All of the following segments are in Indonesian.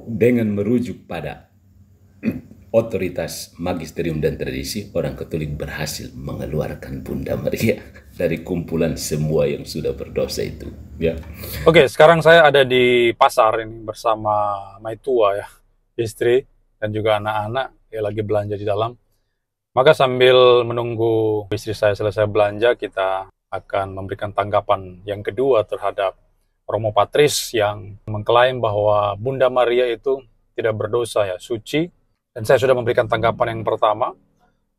Dengan merujuk pada otoritas magisterium dan tradisi, orang Katolik berhasil mengeluarkan Bunda Maria dari kumpulan semua yang sudah berdosa itu. Ya. Oke, sekarang saya ada di pasar ini bersama Maitua ya, istri dan juga anak-anak yang lagi belanja di dalam. Maka sambil menunggu istri saya selesai belanja, kita akan memberikan tanggapan yang kedua terhadap Romo Patris yang mengklaim bahwa Bunda Maria itu tidak berdosa ya, suci. Dan saya sudah memberikan tanggapan yang pertama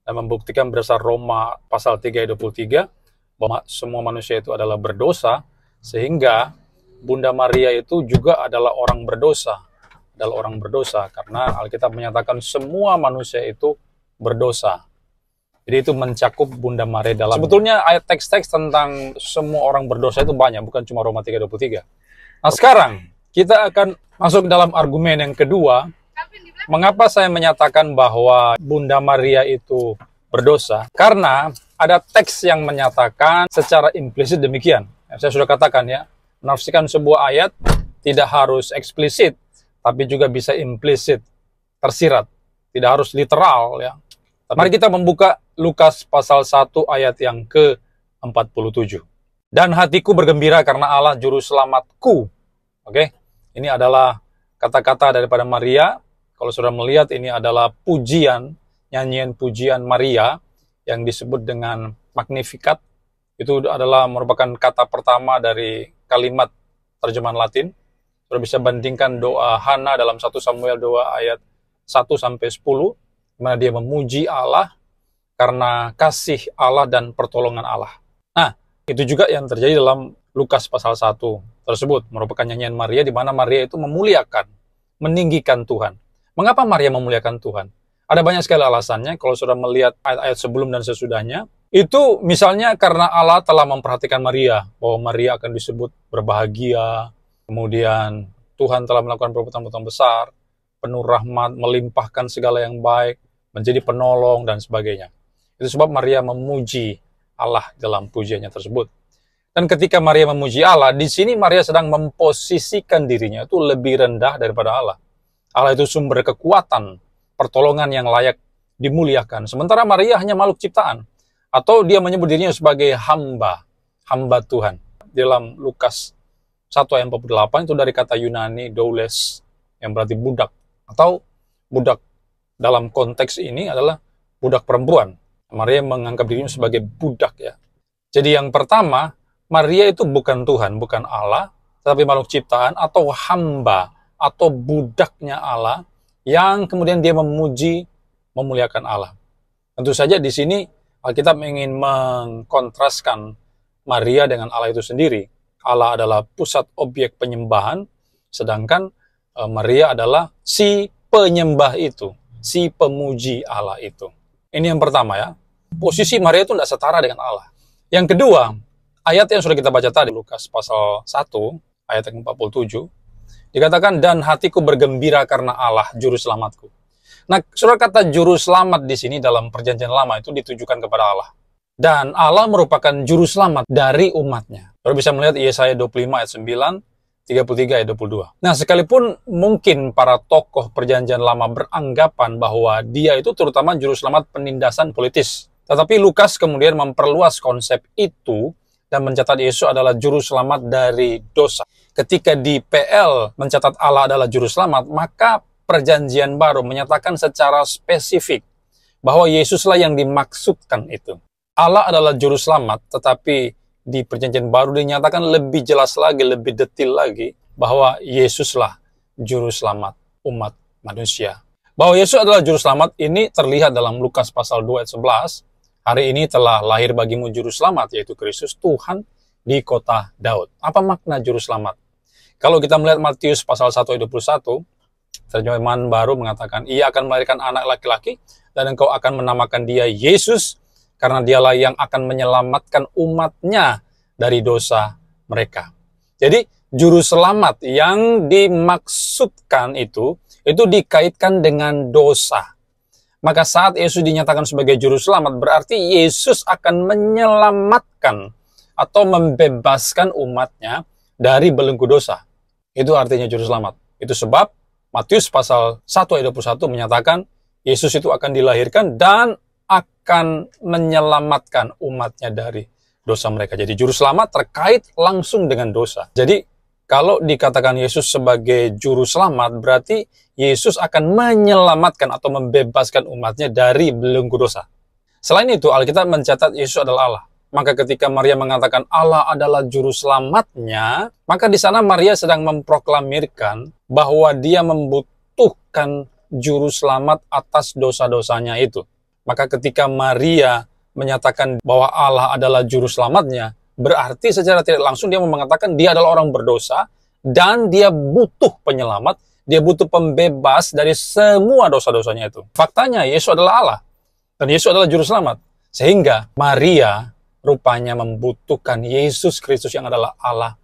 dan membuktikan berdasar Roma pasal 3 ayat 23 bahwa semua manusia itu adalah berdosa, sehingga Bunda Maria itu juga adalah orang berdosa. Adalah orang berdosa karena Alkitab menyatakan semua manusia itu berdosa. Jadi itu mencakup Bunda Maria dalam. Sebetulnya ayat teks-teks tentang semua orang berdosa itu banyak, bukan cuma Roma 3:23. Nah, sekarang kita akan masuk dalam argumen yang kedua. Mengapa saya menyatakan bahwa Bunda Maria itu berdosa? Karena ada teks yang menyatakan secara implisit demikian. Saya sudah katakan ya, menafsirkan sebuah ayat tidak harus eksplisit, tapi juga bisa implisit, tersirat. Tidak harus literal ya. Mari kita membuka Lukas pasal 1 ayat yang ke-47. Dan hatiku bergembira karena Allah juru selamatku. Oke, ini adalah kata-kata daripada Maria. Kalau sudah melihat, ini adalah pujian, nyanyian pujian Maria yang disebut dengan Magnificat. Itu adalah merupakan kata pertama dari kalimat terjemahan Latin. Sudah bisa bandingkan doa Hana dalam 1 Samuel 2 ayat 1-10, di mana dia memuji Allah karena kasih Allah dan pertolongan Allah. Nah, itu juga yang terjadi dalam Lukas pasal 1 tersebut, merupakan nyanyian Maria di mana Maria itu memuliakan, meninggikan Tuhan. Mengapa Maria memuliakan Tuhan? Ada banyak sekali alasannya. Kalau sudah melihat ayat-ayat sebelum dan sesudahnya, itu misalnya karena Allah telah memperhatikan Maria, bahwa Maria akan disebut berbahagia, kemudian Tuhan telah melakukan perbuatan-perbuatan besar, penuh rahmat, melimpahkan segala yang baik, menjadi penolong, dan sebagainya. Itu sebab Maria memuji Allah dalam pujiannya tersebut. Dan ketika Maria memuji Allah, di sini Maria sedang memposisikan dirinya itu lebih rendah daripada Allah. Allah itu sumber kekuatan, pertolongan yang layak dimuliakan. Sementara Maria hanya makhluk ciptaan. Atau dia menyebut dirinya sebagai hamba Tuhan. Dalam Lukas 1 ayat 48 itu dari kata Yunani doules, yang berarti budak. Atau budak dalam konteks ini adalah budak perempuan. Maria menganggap dirinya sebagai budak ya. Jadi yang pertama, Maria itu bukan Tuhan, bukan Allah, tetapi makhluk ciptaan atau hamba atau budaknya Allah yang kemudian dia memuji, memuliakan Allah. Tentu saja di sini Alkitab ingin mengkontraskan Maria dengan Allah itu sendiri. Allah adalah pusat objek penyembahan, sedangkan Maria adalah si penyembah itu, si pemuji Allah itu. Ini yang pertama ya. Posisi Maria itu tidak setara dengan Allah. Yang kedua, ayat yang sudah kita baca tadi, Lukas pasal 1, ayat yang 47, dikatakan, dan hatiku bergembira karena Allah, juru selamatku. Nah, saudara, kata juru selamat di sini dalam perjanjian lama itu ditujukan kepada Allah. Dan Allah merupakan juru selamat dari umatnya. Saudara bisa melihat Yesaya 25 ayat 9, 33 ayat 22. Nah, sekalipun mungkin para tokoh perjanjian lama beranggapan bahwa dia itu terutama juru selamat penindasan politis. Tetapi Lukas kemudian memperluas konsep itu dan mencatat Yesus adalah juru selamat dari dosa. Ketika di PL mencatat Allah adalah juru selamat, maka perjanjian baru menyatakan secara spesifik bahwa Yesuslah yang dimaksudkan itu. Allah adalah juru selamat, tetapi di perjanjian baru dinyatakan lebih jelas lagi, lebih detail lagi, bahwa Yesuslah juru selamat umat manusia. Bahwa Yesus adalah juru selamat ini terlihat dalam Lukas pasal 2 ayat 11. Hari ini telah lahir bagimu juru selamat, yaitu Kristus Tuhan di kota Daud. Apa makna juru selamat? Kalau kita melihat Matius pasal 1 ayat 21, terjemahan baru mengatakan, ia akan melahirkan anak laki-laki, dan engkau akan menamakan dia Yesus, karena dialah yang akan menyelamatkan umatnya dari dosa mereka. Jadi, juru selamat yang dimaksudkan itu dikaitkan dengan dosa. Maka saat Yesus dinyatakan sebagai juru selamat, berarti Yesus akan menyelamatkan atau membebaskan umatnya dari belenggu dosa. Itu artinya juru selamat. Itu sebab Matius pasal 1 ayat 21 menyatakan Yesus itu akan dilahirkan dan akan menyelamatkan umatnya dari dosa mereka. Jadi juru selamat terkait langsung dengan dosa. Jadi kalau dikatakan Yesus sebagai juru selamat, berarti Yesus akan menyelamatkan atau membebaskan umatnya dari belenggu dosa. Selain itu, Alkitab mencatat Yesus adalah Allah. Maka ketika Maria mengatakan Allah adalah juru selamatnya, maka di sana Maria sedang memproklamirkan bahwa dia membutuhkan juru selamat atas dosa-dosanya itu. Maka ketika Maria menyatakan bahwa Allah adalah juru selamatnya, berarti secara tidak langsung dia mengatakan dia adalah orang berdosa dan dia butuh penyelamat, dia butuh pembebas dari semua dosa-dosanya itu. Faktanya Yesus adalah Allah dan Yesus adalah juru selamat. Sehingga Maria rupanya membutuhkan Yesus Kristus yang adalah Allah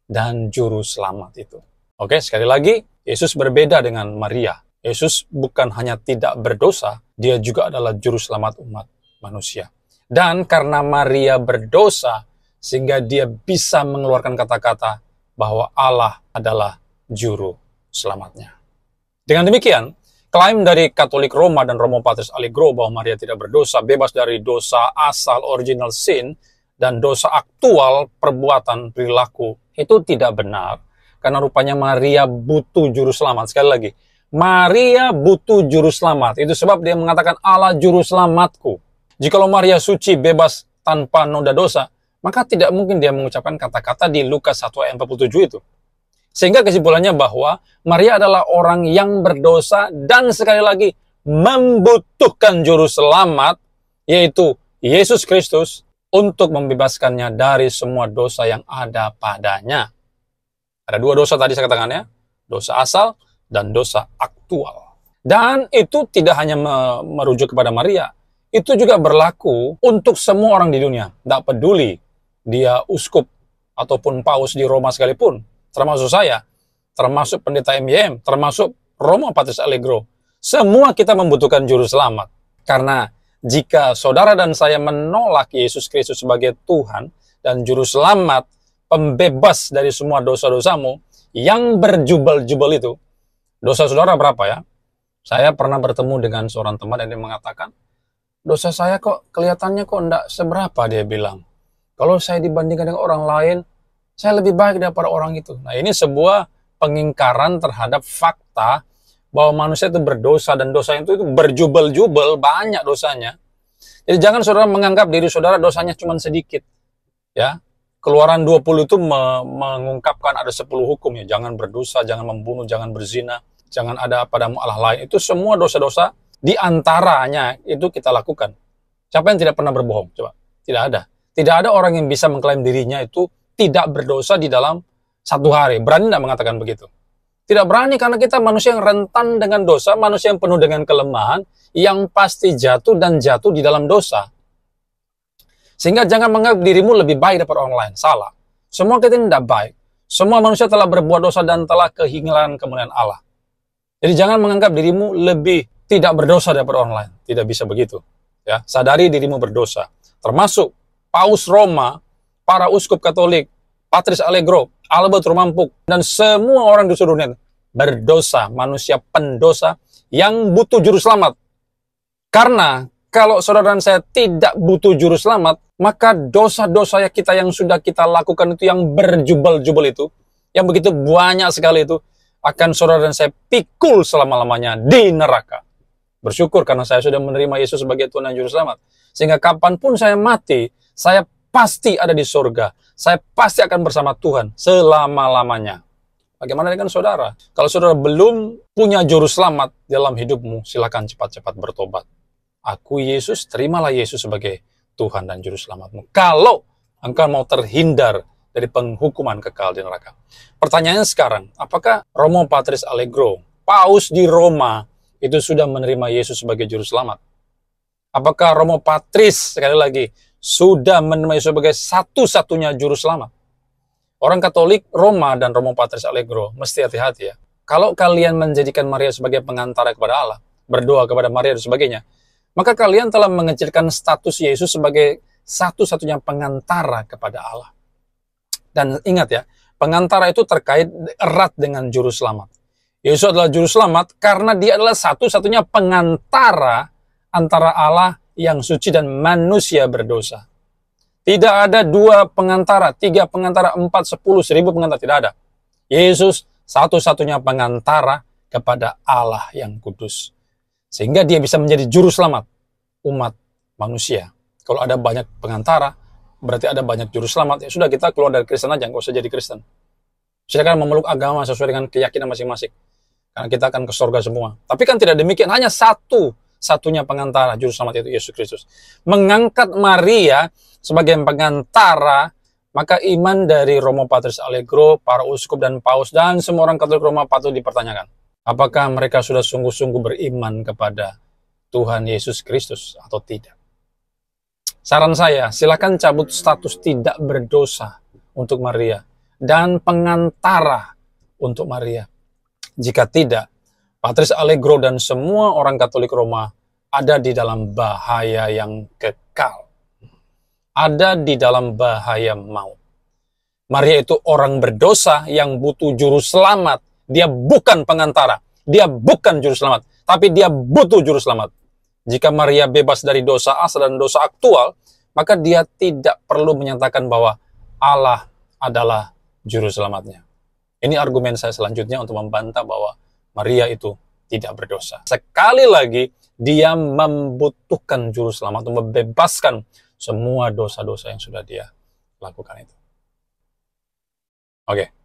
dan juru selamat itu. Oke, sekali lagi, Yesus berbeda dengan Maria. Yesus bukan hanya tidak berdosa, dia juga adalah juru selamat umat manusia. Dan karena Maria berdosa, sehingga dia bisa mengeluarkan kata-kata bahwa Allah adalah juru selamatnya. Dengan demikian, klaim dari Katolik Roma dan Romo Patris Allegro bahwa Maria tidak berdosa, bebas dari dosa asal original sin, dan dosa aktual perbuatan perilaku, itu tidak benar. Karena rupanya Maria butuh juru selamat. Sekali lagi, Maria butuh juru selamat. Itu sebab dia mengatakan Allah juru selamatku. Jikalau Maria suci, bebas, tanpa noda dosa, maka tidak mungkin dia mengucapkan kata-kata di Lukas 1 ayat 47 itu. Sehingga kesimpulannya bahwa Maria adalah orang yang berdosa dan sekali lagi membutuhkan juru selamat, yaitu Yesus Kristus, untuk membebaskannya dari semua dosa yang ada padanya. Ada dua dosa tadi saya katakan ya, dosa asal dan dosa aktual. Dan itu tidak hanya merujuk kepada Maria, itu juga berlaku untuk semua orang di dunia. Tidak peduli dia uskup ataupun paus di Roma sekalipun, termasuk saya, termasuk pendeta MYM, termasuk Romo Patris Allegro. Semua kita membutuhkan juru selamat. Karena jika saudara dan saya menolak Yesus Kristus sebagai Tuhan dan juru selamat, pembebas dari semua dosa-dosamu yang berjubel-jubel itu, dosa saudara berapa ya? Saya pernah bertemu dengan seorang teman yang dia mengatakan, dosa saya kok kelihatannya kok enggak seberapa, dia bilang. Kalau saya dibandingkan dengan orang lain, saya lebih baik daripada orang itu. Nah, ini sebuah pengingkaran terhadap fakta bahwa manusia itu berdosa dan dosa itu berjubel-jubel, banyak dosanya. Jadi jangan saudara menganggap diri saudara dosanya cuma sedikit. Ya, Keluaran 20 itu mengungkapkan ada 10 hukum ya. Jangan berdosa, jangan membunuh, jangan berzina, jangan ada padamu Allah lain. Itu semua dosa-dosa di antaranya itu kita lakukan. Siapa yang tidak pernah berbohong? Coba. Tidak ada. Tidak ada orang yang bisa mengklaim dirinya itu tidak berdosa di dalam satu hari. Berani tidak mengatakan begitu? Tidak berani karena kita manusia yang rentan dengan dosa, manusia yang penuh dengan kelemahan, yang pasti jatuh dan jatuh di dalam dosa. Sehingga jangan menganggap dirimu lebih baik daripada orang lain. Salah. Semua kita tidak baik. Semua manusia telah berbuat dosa dan telah kehilangan kemuliaan Allah. Jadi jangan menganggap dirimu lebih tidak berdosa daripada orang lain. Tidak bisa begitu. Ya, sadari dirimu berdosa. Termasuk Paus Roma, para uskup Katolik, Patris Allegro, Albert Rumampuk, dan semua orang di seluruh dunia berdosa, manusia pendosa yang butuh juru selamat. Karena kalau saudara dan saya tidak butuh juru selamat, maka dosa-dosa kita yang sudah kita lakukan itu, yang berjubel-jubel itu, yang begitu banyak sekali itu, akan saudara dan saya pikul selama-lamanya di neraka. Bersyukur karena saya sudah menerima Yesus sebagai Tuhan dan Juru Selamat. Sehingga kapanpun saya mati, saya pasti ada di surga. Saya pasti akan bersama Tuhan selama-lamanya. Bagaimana dengan saudara? Kalau saudara belum punya Juru Selamat dalam hidupmu, silakan cepat-cepat bertobat. Akui Yesus, terimalah Yesus sebagai Tuhan dan Juru Selamatmu. Kalau engkau mau terhindar dari penghukuman kekal di neraka. Pertanyaannya sekarang, apakah Romo Patris Allegro, Paus di Roma, itu sudah menerima Yesus sebagai Juru Selamat? Apakah Romo Patris, sekali lagi, sudah menerima Yesus sebagai satu-satunya Juru Selamat? Orang Katolik Roma dan Romo Patris Allegro mesti hati-hati ya. Kalau kalian menjadikan Maria sebagai pengantara kepada Allah, berdoa kepada Maria dan sebagainya, maka kalian telah mengecilkan status Yesus sebagai satu-satunya pengantara kepada Allah. Dan ingat ya, Pengantara itu terkait erat dengan juru selamat. Yesus adalah juru selamat karena dia adalah satu-satunya pengantara antara Allah yang suci dan manusia berdosa. Tidak ada 2 pengantara, 3 pengantara, 4, 10, 1000 pengantara. Tidak ada. Yesus satu-satunya pengantara kepada Allah yang kudus. Sehingga dia bisa menjadi juru selamat umat manusia. Kalau ada banyak pengantara, berarti ada banyak juru selamat. Ya sudah, kita keluar dari Kristen aja, nggak usah jadi Kristen. Silakan memeluk agama sesuai dengan keyakinan masing-masing. Karena kita akan ke surga semua. Tapi kan tidak demikian, hanya satu-satunya pengantara, juru selamat, itu Yesus Kristus. Mengangkat Maria sebagai pengantara, maka iman dari Romo Patris Allegro, para uskup dan paus, dan semua orang Katolik Roma patut dipertanyakan. Apakah mereka sudah sungguh-sungguh beriman kepada Tuhan Yesus Kristus atau tidak? Saran saya, silakan cabut status tidak berdosa untuk Maria dan pengantara untuk Maria. Jika tidak, Patris Allegro dan semua orang Katolik Roma ada di dalam bahaya yang kekal. Ada di dalam bahaya maut. Maria itu orang berdosa yang butuh juru selamat. Dia bukan pengantara. Dia bukan juru selamat. Tapi dia butuh juru selamat. Jika Maria bebas dari dosa asal dan dosa aktual, maka dia tidak perlu menyatakan bahwa Allah adalah juru selamatnya. Ini argumen saya selanjutnya untuk membantah bahwa Maria itu tidak berdosa. Sekali lagi, dia membutuhkan juru selamat untuk membebaskan semua dosa-dosa yang sudah dia lakukan itu. Oke.